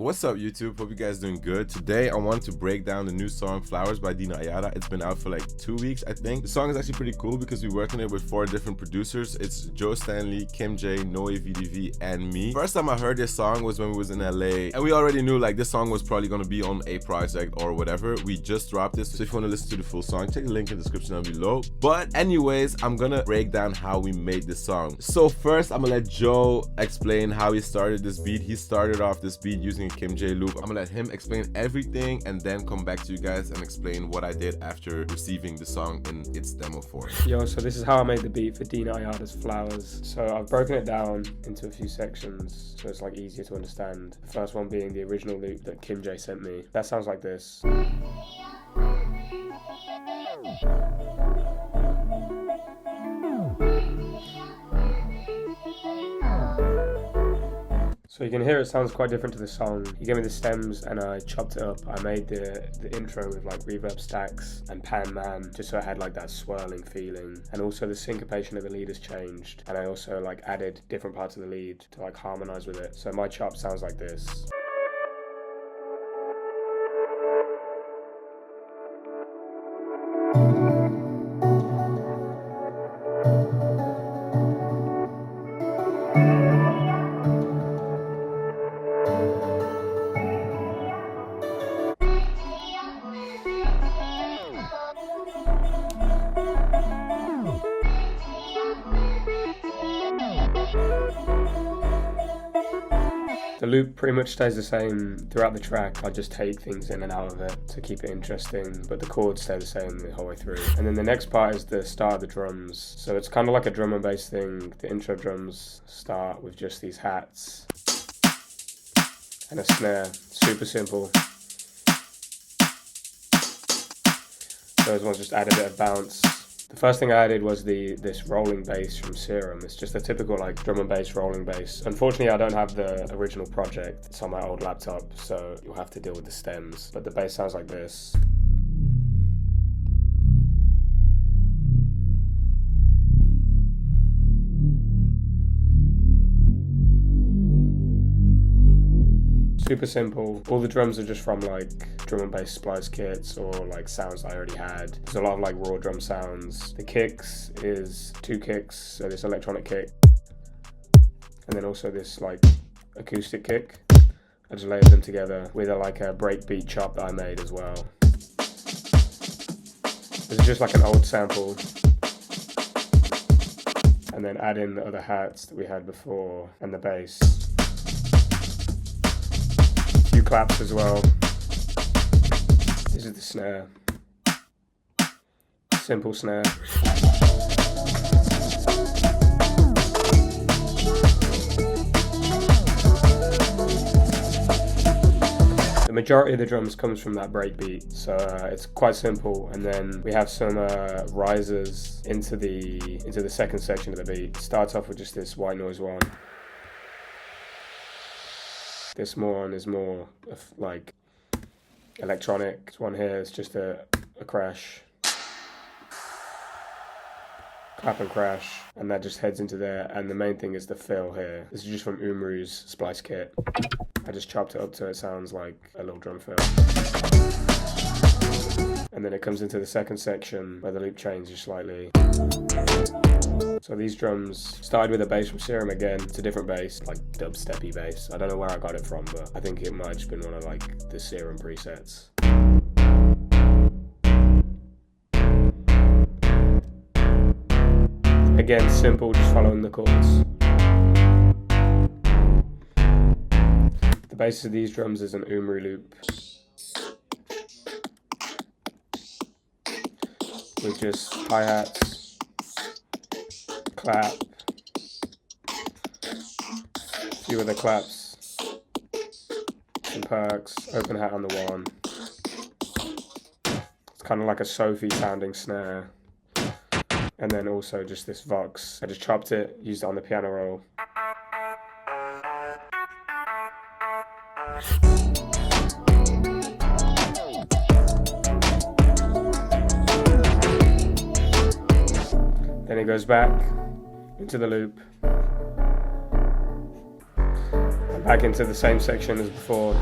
What's up, YouTube? Hope you guys doing good. Today I want to break down the new song Flowers by Dina Ayada. It's been out for like 2 weeks, I think. The song is actually pretty cool because we worked on it with 4 different producers. It's Joe Stanley, Kim J, Noe VDV, and me. First time I heard this song was when we was in LA, and we already knew like this song was probably gonna be on a project or whatever. We just dropped this, so if you want to listen to the full song, check the link in the description down below. But anyways, I'm gonna break down how we made this song. So first, I'm gonna let Joe explain how he started this beat. He started off this beat using a Kim J loop. I'm gonna let him explain everything and then come back to you guys and explain what I did after receiving the song in its demo form. Yo, so this is how I made the beat for Dina Ayada's Flowers. So I've broken it down into a few sections so it's like easier to understand. The first one being the original loop that Kim J sent me. That sounds like this. So you can hear it sounds quite different to the song. He gave me the stems and I chopped it up. I made the intro with like reverb stacks and pan man, just so I had like that swirling feeling. And also the syncopation of the lead has changed. And I also like added different parts of the lead to like harmonize with it. So my chop sounds like this. The loop pretty much stays the same throughout the track. I just take things in and out of it to keep it interesting, but the chords stay the same the whole way through. And then the next part is the start of the drums. So it's kind of like a drum and bass thing. The intro drums start with just these hats and a snare, super simple. Those ones just add a bit of bounce. The first thing I added was this rolling bass from Serum. It's just a typical like drum and bass rolling bass. Unfortunately, I don't have the original project. It's on my old laptop, so you'll have to deal with the stems. But the bass sounds like this. Super simple. All the drums are just from like drum and bass splice kits or like sounds I already had. There's a lot of like raw drum sounds. The kicks is 2 kicks, so this electronic kick and then also this like acoustic kick. I just layered them together with like a breakbeat chop that I made as well. This is just like an old sample, and then add in the other hats that we had before and the bass. Few claps as well. This is the snare. Simple snare. The majority of the drums comes from that breakbeat, so it's quite simple. And then we have some risers into the second section of the beat. It starts off with just this white noise one. This one is more of like electronic. This one here is just a crash, clap and crash, and that just heads into there. And the main thing is the fill here. This is just from Umru's splice kit. I just chopped it up so it sounds like a little drum fill. And then it comes into the second section where the loop changes slightly. So these drums started with a bass from Serum again. It's a different bass, like dubsteppy bass. I don't know where I got it from, but I think it might have just been one of like the Serum presets. Again, simple, just following the chords. The basis of these drums is an Umru loop with just hi-hats, clap, a few other claps, some perks, open hat on the one. It's kind of like a Sophie sounding snare. And then also just this Vox. I just chopped it, used it on the piano roll. Then it goes back into the loop. And back into the same section as before.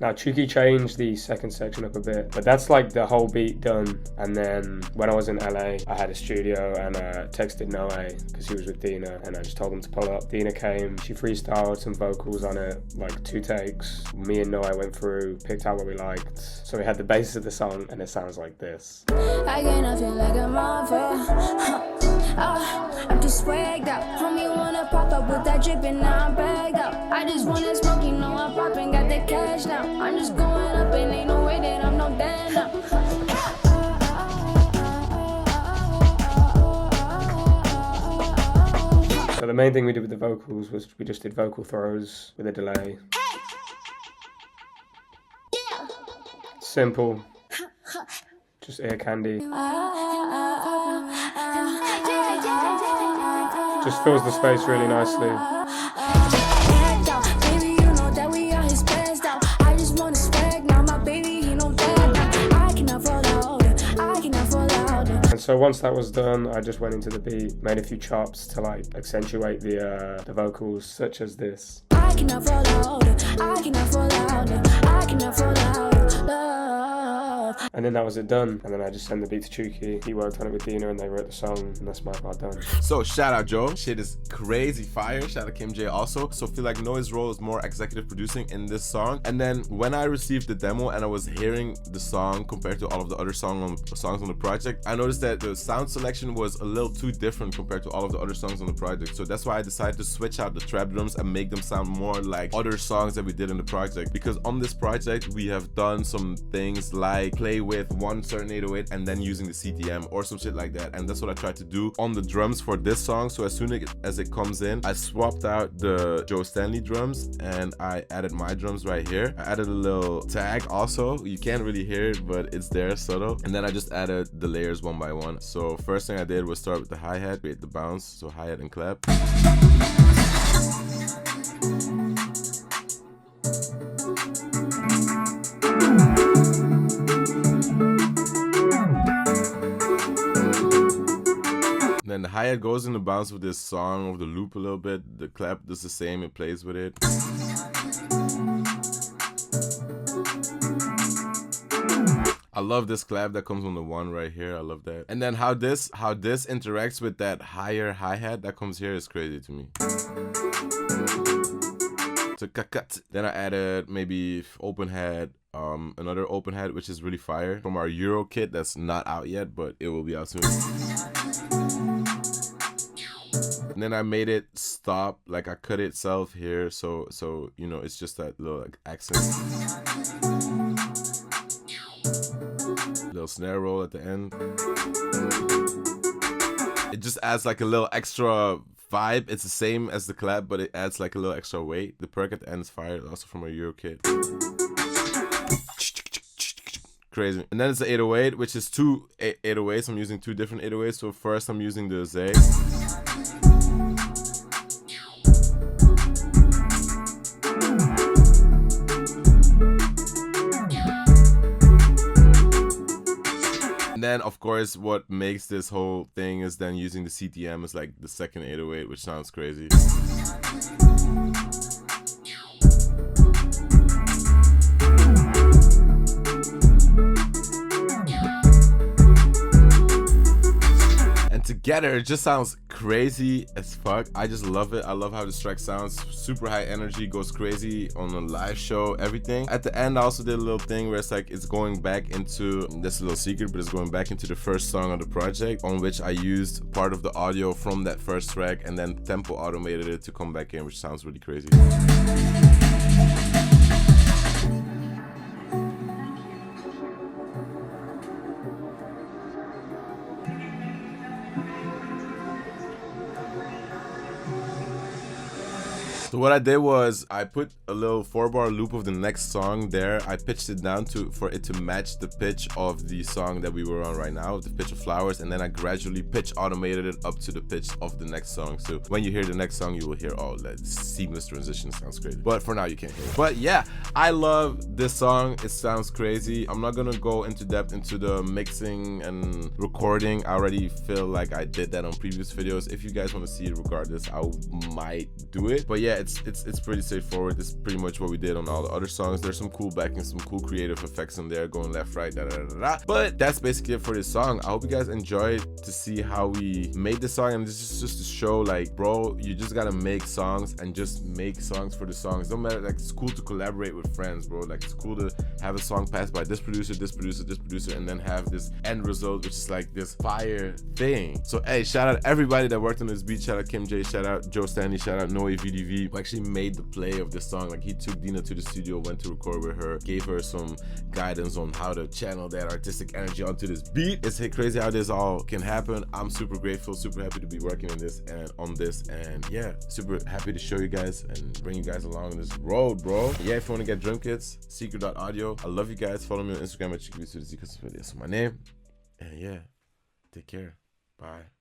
Now Chuki changed the second section up a bit, but that's like the whole beat done. And then when I was in LA, I had a studio and texted Noe because he was with Dina, and I just told him to pull up. Dina came, she freestyled some vocals on it, like 2 takes. Me and Noe went through, picked out what we liked. So we had the basis of the song, and it sounds like this. I cannot feel like I'm I'm just swagged out. Homie wanna pop up with that drip and now I'm bagged out. I just wanna smoke, you know I'm popping, got the cash now. I'm just going up and ain't no way that I'm no damn now. So the main thing we did with the vocals was we just did vocal throws with a delay. Simple. Just ear candy. Just fills the space really nicely. And so once that was done, I just went into the beat, made a few chops to like accentuate the vocals, such as this. I cannot fall out, I cannot fall out, I cannot fall out. And then that was it done. And then I just sent the beat to Chuki. He worked on it with Dina and they wrote the song, and that's my part done. So shout out Joe. Shit is crazy fire. Shout out Kim J also. So I feel like Noe's role is more executive producing in this song. And then when I received the demo and I was hearing the song compared to all of the other songs on the project, I noticed that the sound selection was a little too different compared to all of the other songs on the project. So that's why I decided to switch out the trap drums and make them sound more like other songs that we did in the project. Because on this project, we have done some things like play with one certain 808 and then using the CTM or some shit like that, and that's what I tried to do on the drums for this song. So as soon as it comes in, I swapped out the Joe Stanley drums and I added my drums right here. I added a little tag also. You can't really hear it, but it's there subtle. And then I just added the layers one by one. So first thing I did was start with the hi-hat, create the bounce, so hi-hat and clap. Then the hi-hat goes in the bounce with this song of the loop a little bit. The clap does the same, it plays with it. I love this clap that comes on the one right here. I love that. And then how this interacts with that higher hi-hat that comes here is crazy to me. So then I added maybe open hat, another open hat, which is really fire from our Euro kit that's not out yet, but it will be out soon. And then I made it stop, like I cut itself here, so you know, it's just that little like accent. Little snare roll at the end. It just adds like a little extra vibe. It's the same as the clap, but it adds like a little extra weight. The perk at the end is fire, also from our Euro kit. Crazy. And then it's the 808, which is 2 808s. I'm using 2 different 808s. So first I'm using the Z. And then of course what makes this whole thing is then using the CTM as like the second 808, which sounds crazy. Together, it just sounds crazy as fuck. I just love it. I love how this track sounds. Super high energy, goes crazy on a live show, everything. At the end, I also did a little thing where it's like, it's going back into, that's a little secret, but it's going back into the first song of the project, on which I used part of the audio from that first track and then tempo automated it to come back in, which sounds really crazy. So what I did was I put a little 4-bar loop of the next song there. I pitched it down for it to match the pitch of the song that we were on right now, the pitch of Flowers, and then I gradually pitch automated it up to the pitch of the next song. So when you hear the next song, you will hear all that seamless transition. Sounds crazy, but for now you can't hear it. But yeah, I love this song. It sounds crazy. I'm not gonna go into depth into the mixing and recording. I already feel like I did that on previous videos. If you guys want to see it regardless, I might do it. But yeah, it's pretty straightforward. It's pretty much what we did on all the other songs. There's some cool backing, some cool creative effects in there, going left, right, da da da da. But that's basically it for this song. I hope you guys enjoyed to see how we made this song, and this is just to show, like, bro, you just gotta make songs and just make songs for the songs. Don't matter, like, it's cool to collaborate with friends, bro. Like, it's cool to have a song passed by this producer, this producer, this producer, and then have this end result, which is like this fire thing. So hey, shout out everybody that worked on this beat. Shout out Kim J, shout out Joe Stanley, shout out Noe VDV, who actually made the play of this song. Like, he took Dina to the studio, went to record with her, gave her some guidance on how to channel that artistic energy onto this beat. It's crazy how this all can happen. I'm super grateful, super happy to be working in this and on this, and yeah, super happy to show you guys and bring you guys along on this road, bro. Yeah, if you want to get drum kits, secret.audio. I love you guys. Follow me on Instagram at Chuki. That's my name. And yeah, take care. Bye.